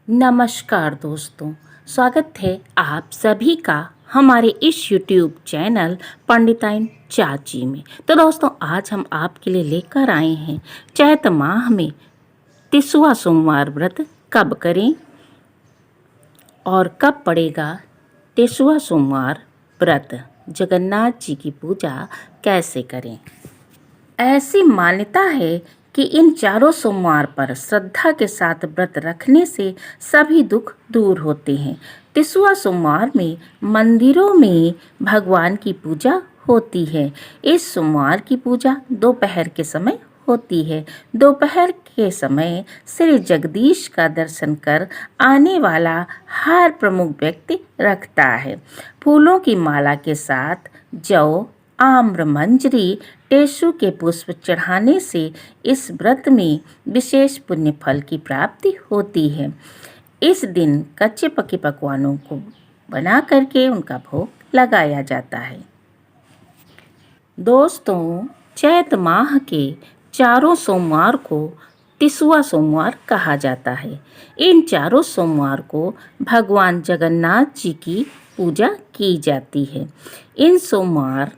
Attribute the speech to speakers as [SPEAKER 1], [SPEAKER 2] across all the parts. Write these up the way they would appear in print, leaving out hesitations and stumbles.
[SPEAKER 1] नमस्कार दोस्तों, स्वागत है आप सभी का हमारे इस YouTube चैनल पंडिताइन चाची में। तो दोस्तों, आज हम आपके लिए लेकर आए हैं चैत माह में 30वां सोमवार व्रत कब करें और कब पड़ेगा 30वां सोमवार व्रत, जगन्नाथ जी की पूजा कैसे करें। ऐसी मान्यता है कि इन चारों सोमवार पर श्रद्धा के साथ व्रत रखने से सभी दुख दूर होते हैं। 30वां सोमवार में मंदिरों में भगवान की पूजा होती है। इस सोमवार की पूजा दोपहर के समय होती है। दोपहर के समय श्री जगदीश का दर्शन कर आने वाला हर प्रमुख व्यक्ति रखता है। फूलों की माला के साथ जौ, आम्र, मंजरी, टेसु के पुष्प चढ़ाने से इस व्रत में विशेष पुण्य फल की प्राप्ति होती है। इस दिन कच्चे पके पकवानों को बना करके उनका भोग लगाया जाता है। दोस्तों, चैत माह के चारों सोमवार को 30वां सोमवार कहा जाता है। इन चारों सोमवार को भगवान जगन्नाथ जी की पूजा की जाती है। इन सोमवार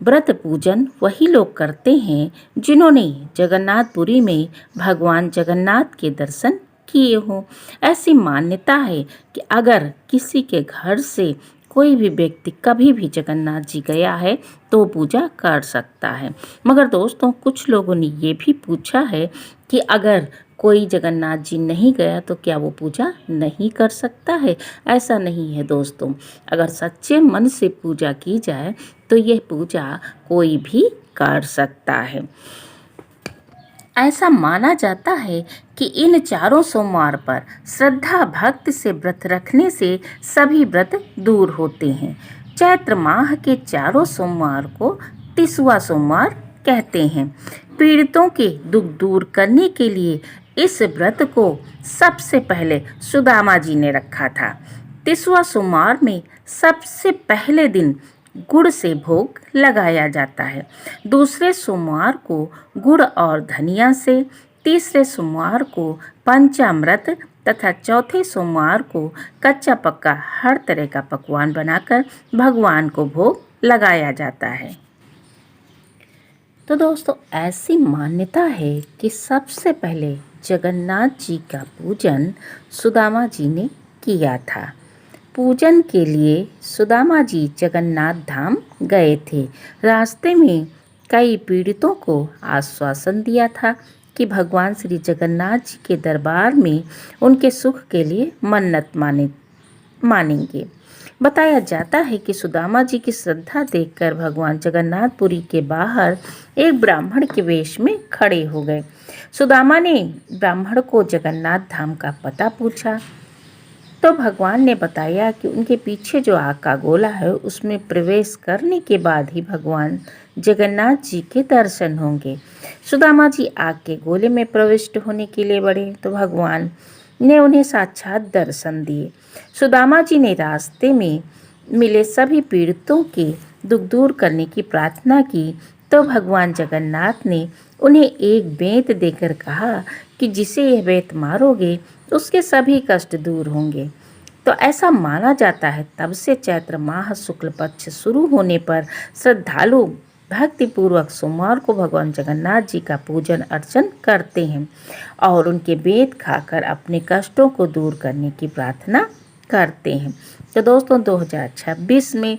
[SPEAKER 1] व्रत पूजन वही लोग करते हैं जिन्होंने जगन्नाथपुरी में भगवान जगन्नाथ के दर्शन किए हों। ऐसी मान्यता है कि अगर किसी के घर से कोई भी व्यक्ति कभी भी जगन्नाथ जी गया है तो पूजा कर सकता है। मगर दोस्तों, कुछ लोगों ने ये भी पूछा है कि अगर कोई जगन्नाथ जी नहीं गया तो क्या वो पूजा नहीं कर सकता है। ऐसा नहीं है दोस्तों, अगर सच्चे मन से पूजा की जाए तो यह पूजा कोई भी कर सकता है। ऐसा माना जाता है कि इन चारों सोमवार पर श्रद्धा भक्ति से व्रत रखने से सभी व्रत दूर होते हैं। चैत्र माह के चारों सोमवार को 30वां सोमवार कहते हैं। पीड़ितों के दुख दूर करने के लिए इस व्रत को सबसे पहले सुदामा जी ने रखा था। 30वां सोमवार में सबसे पहले दिन गुड़ से भोग लगाया जाता है। दूसरे सोमवार को गुड़ और धनिया से, तीसरे सोमवार को पंचामृत तथा चौथे सोमवार को कच्चा पक्का हर तरह का पकवान बनाकर भगवान को भोग लगाया जाता है। तो दोस्तों, ऐसी मान्यता है कि सबसे पहले जगन्नाथ जी का पूजन सुदामा जी ने किया था। पूजन के लिए सुदामा जी जगन्नाथ धाम गए थे। रास्ते में कई पीड़ितों को आश्वासन दिया था कि भगवान श्री जगन्नाथ जी के दरबार में उनके सुख के लिए मन्नत मानेंगे। बताया जाता है कि सुदामा जी की श्रद्धा देखकर भगवान जगन्नाथपुरी के बाहर एक ब्राह्मण के वेश में खड़े हो गए। सुदामा ने ब्राह्मण को जगन्नाथ धाम का पता पूछा तो भगवान ने बताया कि उनके पीछे जो आग का गोला है उसमें प्रवेश करने के बाद ही भगवान जगन्नाथ जी के दर्शन होंगे। सुदामा जी आग के गोले में प्रविष्ट होने के लिए बढ़े तो भगवान ने उन्हें साक्षात दर्शन दिए। सुदामा जी ने रास्ते में मिले सभी पीड़ितों के दुख दूर करने की प्रार्थना की तो भगवान जगन्नाथ ने उन्हें एक बेंत देकर कहा कि जिसे यह बेंत मारोगे उसके सभी कष्ट दूर होंगे। तो ऐसा माना जाता है तब से चैत्र माह शुक्ल पक्ष शुरू होने पर श्रद्धालु भक्तिपूर्वक सोमवार को भगवान जगन्नाथ जी का पूजन अर्चन करते हैं और उनके बेंत खाकर अपने कष्टों को दूर करने की प्रार्थना करते हैं। तो दोस्तों, 2026 में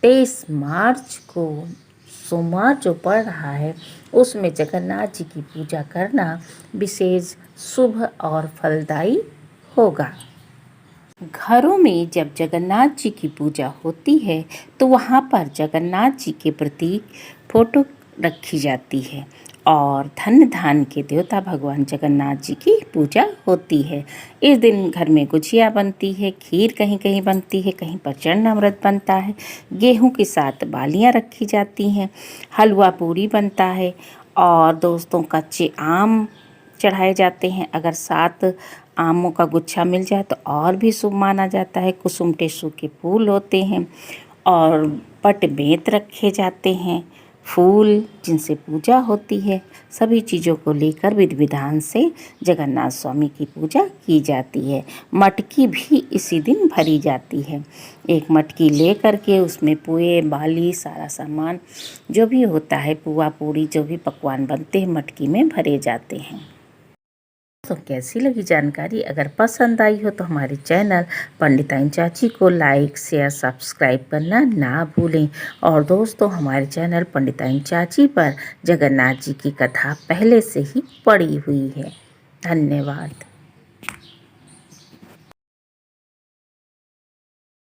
[SPEAKER 1] 23 मार्च को सोमवार जो पड़ रहा है उसमें जगन्नाथ जी की पूजा करना विशेष शुभ और फलदायी होगा। घरों में जब जगन्नाथ जी की पूजा होती है तो वहाँ पर जगन्नाथ जी के प्रतीक फोटो रखी जाती है और धन धान के देवता भगवान जगन्नाथ जी की पूजा होती है। इस दिन घर में गुजिया बनती है, खीर कहीं कहीं बनती है, कहीं पर चरणामृत बनता है, गेहूं के साथ बालियां रखी जाती हैं, हलवा पूरी बनता है और दोस्तों कच्चे आम चढ़ाए जाते हैं। अगर 7 आमों का गुच्छा मिल जाए तो और भी शुभ माना जाता है। कुसुम टेसु के फूल होते हैं और पट बेंत रखे जाते हैं। फूल जिनसे पूजा होती है, सभी चीज़ों को लेकर विधि विधान से जगन्नाथ स्वामी की पूजा की जाती है। मटकी भी इसी दिन भरी जाती है। एक मटकी ले करके उसमें पुए बाली सारा सामान जो भी होता है, पुआ पूड़ी जो भी पकवान बनते हैं मटकी में भरे जाते हैं। तो कैसी लगी जानकारी? अगर पसंद आई हो तो हमारे चैनल पंडिताइन चाची को लाइक शेयर सब्सक्राइब करना ना भूलें। और दोस्तों, हमारे चैनल पंडिताइन चाची पर जगन्नाथ जी की कथा पहले से ही पड़ी हुई है। धन्यवाद।